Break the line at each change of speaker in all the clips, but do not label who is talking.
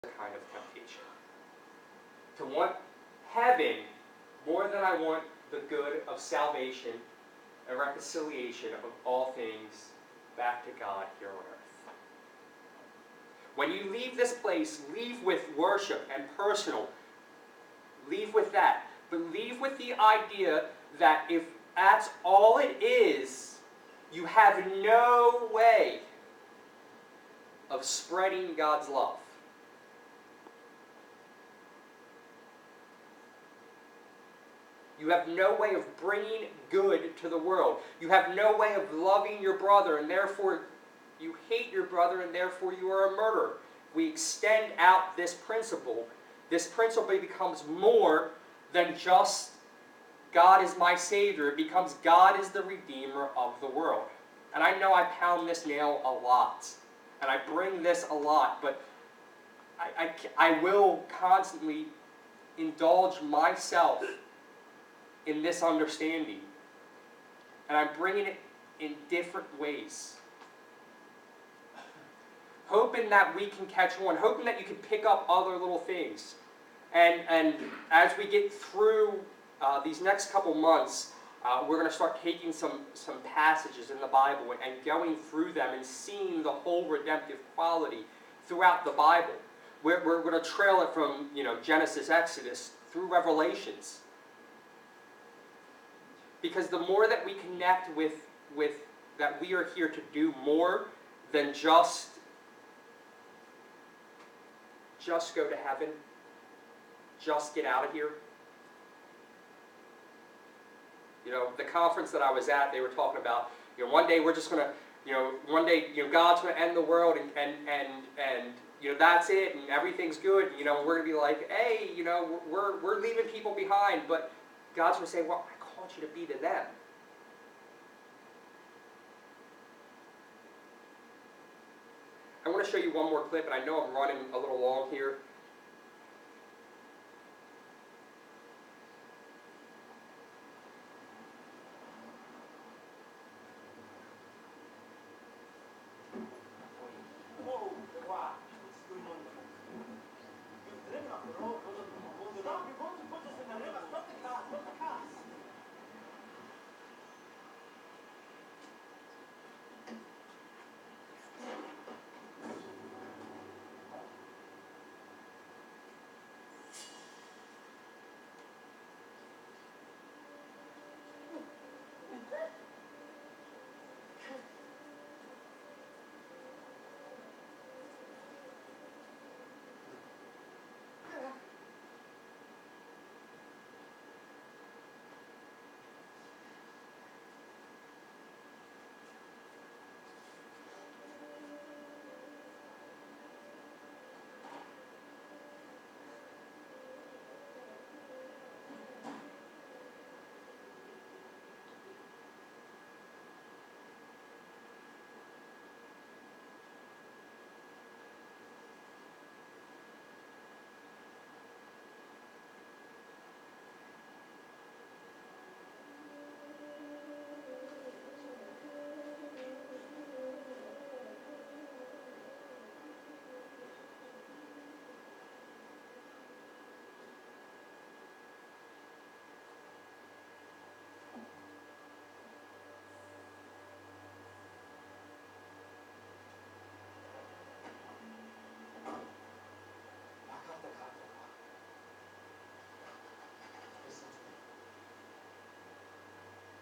kind of temptation. To want heaven more than I want the good of salvation and reconciliation of all things back to God here on earth. When you leave this place, leave with worship and personal. Leave with that. But leave with the idea that if that's all it is, you have no way of spreading God's love. You have no way of bringing good to the world. You have no way of loving your brother, and therefore you hate your brother, and therefore you are a murderer. We extend out this principle. This principle becomes more than just God is my Savior. It becomes God is the Redeemer of the world. And I know I pound this nail a lot, and I bring this a lot, but I will constantly indulge myself in this understanding. And I'm bringing it in different ways. Hoping that we can catch on. Hoping that you can pick up other little things. And as we get through these next couple months, we're going to start taking some passages in the Bible and going through them and seeing the whole redemptive quality throughout the Bible. We're going to trail it from Genesis, Exodus, through Revelations. Because the more that we connect with that we are here to do more than just go to heaven, just get out of here. The conference that I was at, they were talking about, one day we're just going to, one day, God's going to end the world and that's it and everything's good. And, we're going to be like, hey, we're leaving people behind, but God's going to say, well, I want you to be to them. I want to show you one more clip, and I know I'm running a little long here.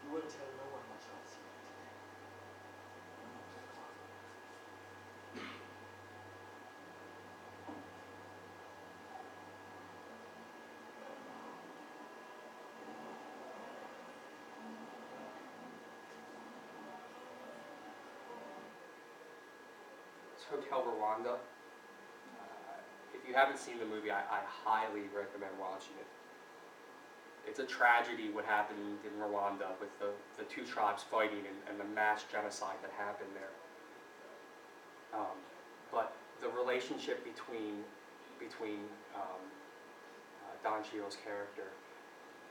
You will tell no one what you have seen today.
It's Hotel Rwanda. If you haven't seen the movie, I highly recommend watching it. It's a tragedy what happened in Rwanda with the two tribes fighting and the mass genocide that happened there. But the relationship between Don Cheadle's character,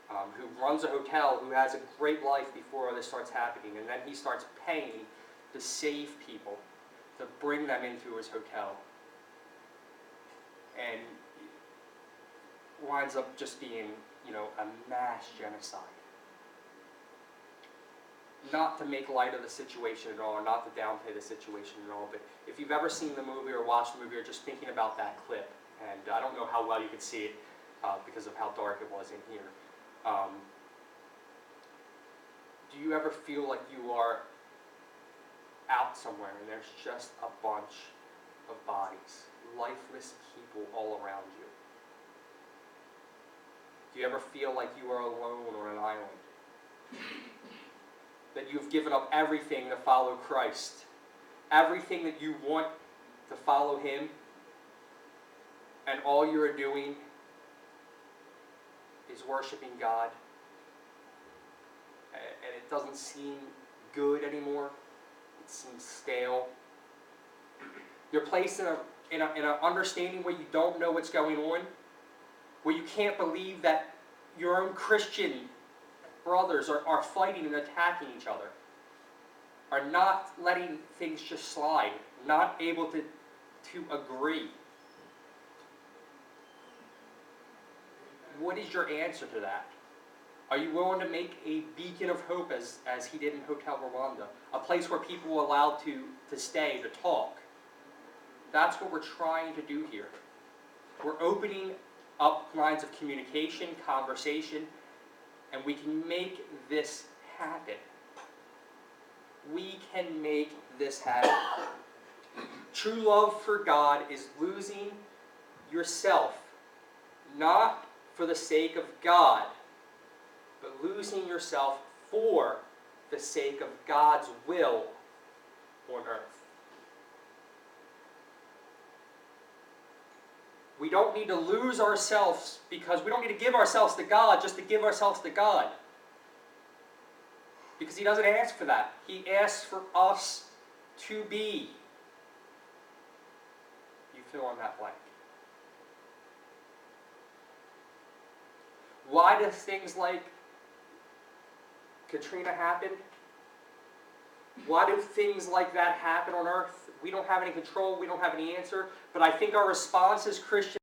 who runs a hotel, who has a great life before all this starts happening, and then he starts paying to save people, to bring them into his hotel. and winds up just being, a mass genocide. Not to make light of the situation at all, or not to downplay the situation at all, but if you've ever seen the movie or watched the movie or just thinking about that clip, and I don't know how well you could see it because of how dark it was in here, do you ever feel like you are out somewhere and there's just a bunch of bodies, lifeless people all around you? Do you ever feel like you are alone on an island? That you've given up everything to follow Christ? Everything that you want to follow Him, and all you're doing is worshiping God, and it doesn't seem good anymore. It seems stale. You're placed in an understanding where you don't know what's going on, where you can't believe that your own Christian brothers are fighting and attacking each other, are not letting things just slide, not able to agree. What is your answer to that? Are you willing to make a beacon of hope as he did in Hotel Rwanda? A place where people were allowed to stay, to talk. That's what we're trying to do here. We're opening up lines of communication, conversation, and we can make this happen. We can make this happen. True love for God is losing yourself, not for the sake of God, but losing yourself for the sake of God's will on earth. We don't need to lose ourselves because we don't need to give ourselves to God just to give ourselves to God. Because He doesn't ask for that. He asks for us to be. You fill in that blank. Why do things like Katrina happen? Why do things like that happen on earth? We don't have any control. We don't have any answer. But I think our response as Christians